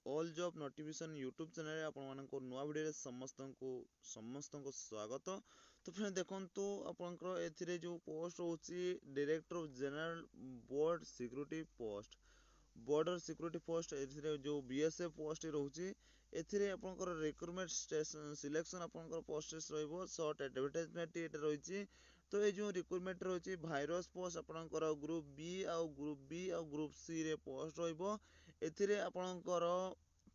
All job notification YouTube channel आपको नुआ video समस्त को स्वागत। तो फ्रेंड देखो आपंकर ए जो पोस्ट होची director general board security post border security post जो बीएसएफ पोस्ट रोचे एपंकर रिक्रुटमेंट सिलेक्शन आपंकर पोस्ट रही सर्ट एडवर्टाइजमेंट ये रही। तो ये जो रिक्रुटमेंट रही भाइरस पोस्ट आपंकर ग्रुप बी आ ग्रुप सी रे पोस्ट रही आपंकर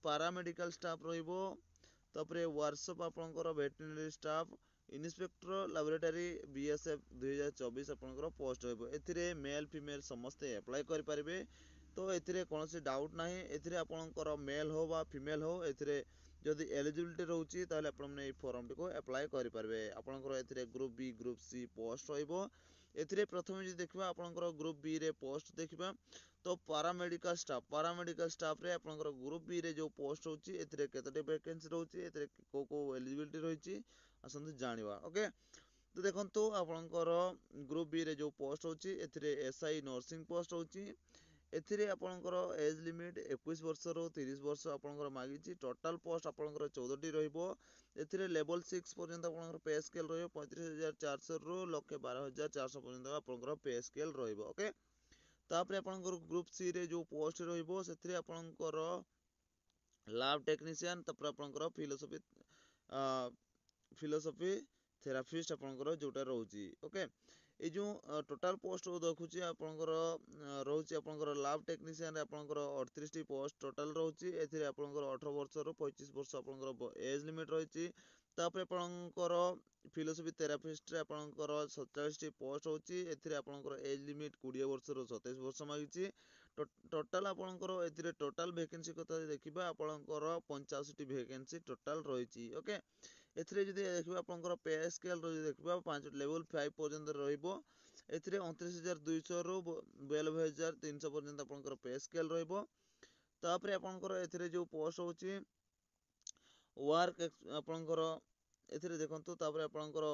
पारामेडिकल स्टाफ रही वर्कशॉप आपंकर veterinary staff inspector laboratory BSF 2024 आपंकर पोस्ट रही मेल फीमेल समस्ते अप्लाई करें। तो एथिरे कौन डाउट ना एथिरे आपंकर मेल हो बा फीमेल हो एथिरे जदि एलिजिबिलिटी रोची ताले आपण ए फॉर्म टी को अप्लाई करि परबे। आपनकर एथिरे group B group C post रहइबो। एथिरे प्रथमे जे देखबा आपनकर ग्रुप बी रे पोस्ट देखबा तो पारामेडिकल स्टाफ रे आपनकर ग्रुप बी रे जो पोस्ट होची एथिरे केतटे वैकेंसी रहउची एथिरे को एलिजिबिलिटी रहिची असंतु जानिबा। ओके तो देखंतु आपनकर ग्रुप बी रे जो पोस्ट होची एथिरे एसआई नर्सिंग पोस्ट होची एथिरे आपनकर एज लिमिट 21 वर्ष रो 30 वर्ष आपनकर मागिची। टोटल पोस्ट आपनकर 14 टी रहइबो। एथिरे लेवल 6 पर्यंत आपनकर पे स्केल रहइबो 35400 रो 12400 पर्यंत आपनकर पे स्केल रहइबो। ओके तापरे आपनकर ग्रुप सी रे जो पोस्ट रहइबो सेथिरे आपनकर लैब टेक्नीशियन तापर आपनकर फिलोसफी थेरापिस्ट आपनकर जोटा रहउची। ओके ए जो टोटल पोस्ट देखुची आपनकर रहउची आपनकर लैब टेक्नीशियन रे आपनकर 38 टी पोस्ट टोटल रहउची। एथिरे आपनकर 18 वर्ष रो 25 वर्ष आपनकर एज लिमिट रहिची। तापर आपनकर फिलोसफी थेरापिस्ट रे आपनकर 47 टी पोस्ट होची एथिरे आपनकर एज लिमिट 20 वर्ष रो 27 वर्ष मागिची। टोटल आपनकर एथिरे टोटल वैकेंसी कथा देखिबा आपनकर 85 टी वैकेंसी टोटल रहिची। ओके एथिरे जदि देखिबा आपनकर पे स्केल रो देखिबा 5 लेवल 5 पर्यंत रहइबो। एथिरे 29200 रो 92300 पर्यंत आपनकर पे स्केल रहइबो। तापरे आपनकर एथिरे जो पोस्ट होची वर्क आपनकर एथिरे देखंतु तापरे आपनकर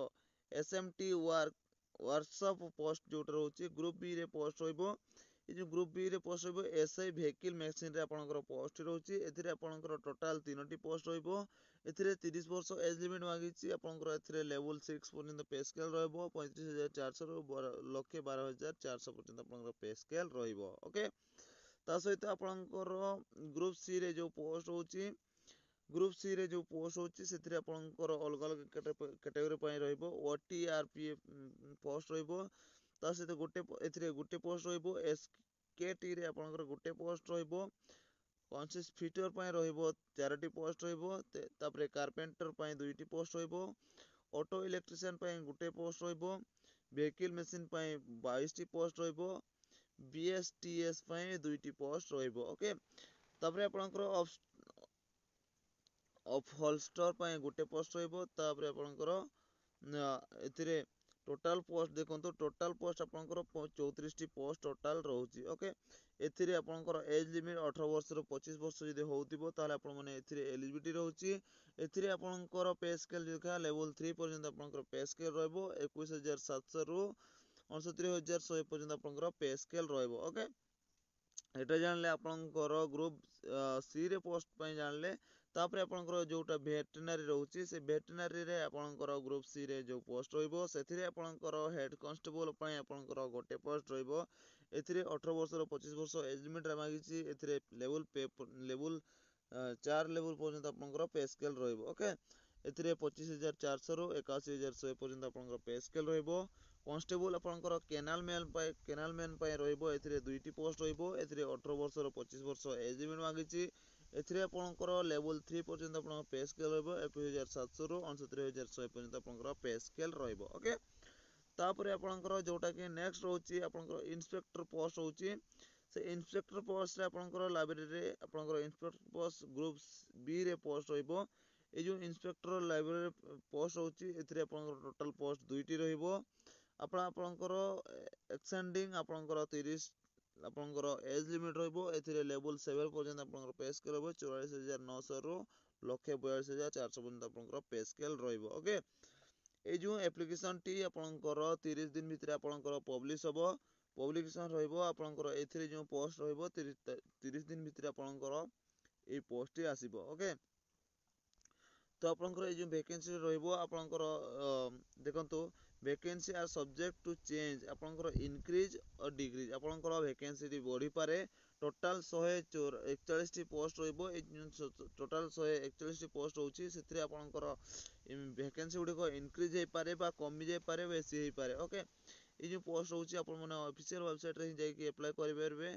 एसएमटी वर्कशॉप पोस्ट जोटा रहउची ग्रुप बी रे पोस्ट रहइबो। ये जो ग्रुप बी रे पोस्ट रहइबो एसआई व्हीकल मशीन रे आपनकर पोस्ट रहउची एथिरे आपनकर टोटल 3 टी पोस्ट रहइबो। एथिरे 30 वर्ष एज लिमिट मागिची आपनकर एथिरे लेवल 6 पर्यंत पे स्केल रहइबो 35400 रो 1,12,400 पर्यंत आपनकर पे स्केल रहइबो। ओके ता सहित आपनकर ग्रुप सी रे जो पोस्ट होची ग्रुप सी रे जो पोस्ट होची सेथिरे आपनकर अलग अलग कैटेगरी पय रहइबो ओटीआरपीएफ पोस्ट रहइबो। ता सहित एथिरे गोटे पोस्ट रहइबो एसकेटी रे आपनकर गोटे पोस्ट रहइबो। कॉन्सिस फिटर पय रहइबो 4 टी पोस्ट रहइबो। तापरे कारपेंटर पय 2 टी पोस्ट रहइबो। ऑटो इलेक्ट्रिशियन पय गोटे पोस्ट रहइबो। व्हीकल मशीन पय 22 टी पोस्ट रहइबो। बीएसटीएस पय 2 टी पोस्ट रहइबो। ओके तापरे आपनकर होल्स्टर पय गोटे पोस्ट रहइबो। तापरे आपनकर एथिरे टोटल पोस्ट देखंतु टोटल पोस्ट आपनकर 34 टी पोस्ट टोटल रहउची। ओके एथिरे आपनकर एज लिमिट 18 वर्ष रो 25 वर्ष जदि होउतिबो ताले आपन माने एथिरे एलिजिबिलिटी रहउची। एथिरे आपनकर पे स्केल देखा लेवल 3 पर्यंत आपनकर पे स्केल रहइबो 21700 रो 69100 पर्यंत आपनकर पे स्केल रहइबो। ओके एटा जानले आपनकर ग्रुप सी रे पोस्ट पय जानले। तापरे आपनकर जोटा वेटरनरी रहउची से वेटरनरी रे आपनकर ग्रुप सी रे जो पोस्ट रहइबो सेथिरे आपनकर हेड कांस्टेबल पय आपनकर गोटे पोस्ट रहइबो। एथिरे 18 वर्ष रो 25 वर्ष एज लिमिट रे मागिची एथिरे लेवल 4 लेवल पर्यंत आपनकर पे स्केल रहइबो। ओके एथिरे 25400 रो 81100 पर्यंत आपनकर पे स्केल रहइबो। कांस्टेबल आपनकर केनाल मैन पय रहइबो एथिरे 2 टी पोस्ट रहइबो। एथिरे 18 वर्ष रो 25 वर्ष एज लिमिट मागिची एथिरे आपनकर लेवल 3 पर्यंत आपनकर पे स्केल रहइबो 21700 रो 69100 पर्यंत आपनकर पे स्केल रहइबो। ओके तापरे आपनकर जोटा कि नेक्स्ट रहउची आपनकर इंस्पेक्टर पोस्ट होची से इंस्पेक्टर पोस्ट रे आपनकर लाइब्रेरी रे आपनकर इंस्पेक्टर पोस्ट ग्रुप बी रे पोस्ट रहइबो। ए जो इंस्पेक्टर लाइब्रेरी पोस्ट होची एथिरे आपनकर टोटल पोस्ट 2 टी रहइबो। आपनकर एक्सटेंडिंग आपनकर 30 आपनकर एज लिमिट रहइबो एथिरे लेवल 7 पर्यंत आपनकर पे स्केल रहइबो 44900 रो 1,42,400 पर्यंत आपनकर पे स्केल रहइबो। ओके ए जो एप्लिकेशन टी आपनकर 30 दिन भितरे आपनकर पब्लिश हबो पब्लिकेशन रहइबो आपनकर एथिरे जो पोस्ट रहइबो 30 दिन भितरे आपनकर ଏଇ ପୋଷ୍ଟଟି ଆସିବ। ଓକେ, ତ ଆପଣଙ୍କର ଏଇ ଯେଉଁ ଭ୍ୟାକେନ୍ସି ରହିବ ଆପଣଙ୍କର ଦେଖନ୍ତୁ ଭ୍ୟାକେନ୍ସି ଆର୍ ସବଜେକ୍ଟ ଟୁ ଚେଞ୍ଜ, ଆପଣଙ୍କର ଇନକ୍ରିଜ୍ ଓ ଡିକ୍ରିଜ୍, ଆପଣଙ୍କର ଭ୍ୟାକେନ୍ସିଟି ବଢ଼ିପାରେ। ଟୋଟାଲ୍ 141ଟି ପୋଷ୍ଟ ରହିବ। ଏଇ ଟୋଟାଲ୍ 141ଟି ପୋଷ୍ଟ ରହୁଛି, ସେଥିରେ ଆପଣଙ୍କର ଭ୍ୟାକେନ୍ସି ଗୁଡ଼ିକ ଇନକ୍ରିଜ୍ ହେଇପାରେ ବା କମି ଯାଇପାରେ, ବେଶୀ ହେଇପାରେ। ଓକେ, ଏଇ ଯେଉଁ ପୋଷ୍ଟ ରହୁଛି ଆପଣମାନେ ଅଫିସିଆଲ ୱେବସାଇଟ୍ରେ ହିଁ ଯାଇକି ଆପ୍ଲାଏ କରିପାରିବେ।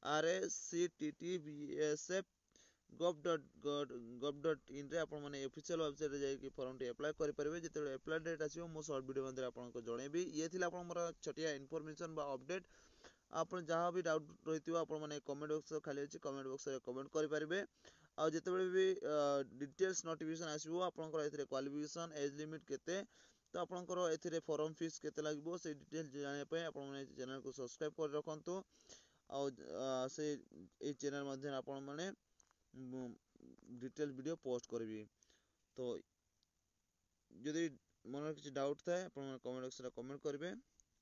RSCTTBSF.gov.in ରେ ଆପଣମାନେ ଅଫିସିଆଲ ୱେବସାଇଟ୍ରେ ଯାଇକି ଫର୍ମଟି ଆପ୍ଲାଏ କରିପାରିବେ। ଯେତେବେଳେ ଆପ୍ଲାଏ ଡେଟ୍ ଆସିବ ମୁଁ ସର୍ଟ ଭିଡ଼ିଓ ମଧ୍ୟରେ ଆପଣଙ୍କୁ ଜଣେଇବି। ଇଏ ଥିଲା ଆପଣଙ୍କର ଛୋଟିଆ ଇନଫର୍ମେସନ୍ ବା ଅପଡେଟ୍। ଆପଣ ଯାହା ବି ଡାଉଟ୍ ରହିଥିବ ଆପଣମାନେ କମେଣ୍ଟ ବକ୍ସ ଖାଲି ଅଛି, କମେଣ୍ଟ ବକ୍ସରେ କମେଣ୍ଟ କରିପାରିବେ। ଆଉ ଯେତେବେଳେ ବି ଡିଟେଲ୍ସ ନୋଟିଫିକେସନ୍ ଆସିବ ଆପଣଙ୍କର ଏଥିରେ କ୍ୱାଲିଫିକେସନ୍, ଏଜ୍ ଲିମିଟ୍ କେତେ, ତ ଆପଣଙ୍କର ଏଥିରେ ଫର୍ମ ଫିସ୍ କେତେ ଲାଗିବ, ସେଇ ଡିଟେଲ୍ସ ଜାଣିବା ପାଇଁ ଆପଣମାନେ ଚ୍ୟାନେଲକୁ ସବସ୍କ୍ରାଇବ୍ କରି ରଖନ୍ତୁ। ଆଉ ସେ ଏଇ ଚ୍ୟାନେଲ ମଧ୍ୟରେ ଆପଣମାନେ ଡିଟେଲ୍ ଭିଡ଼ିଓ ପୋଷ୍ଟ କରିବି। ତ ଯଦି ମନରେ କିଛି ଡାଉଟ୍ ଥାଏ ଆପଣମାନେ କମେଣ୍ଟ ବକ୍ସରେ କମେଣ୍ଟ କରିବେ।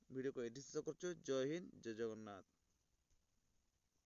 ଭିଡ଼ିଓକୁ ଏଇଠି ଶେଷ କରୁଛୁ। ଜୟ ହିନ୍ଦ, ଜୟ ଜଗନ୍ନାଥ।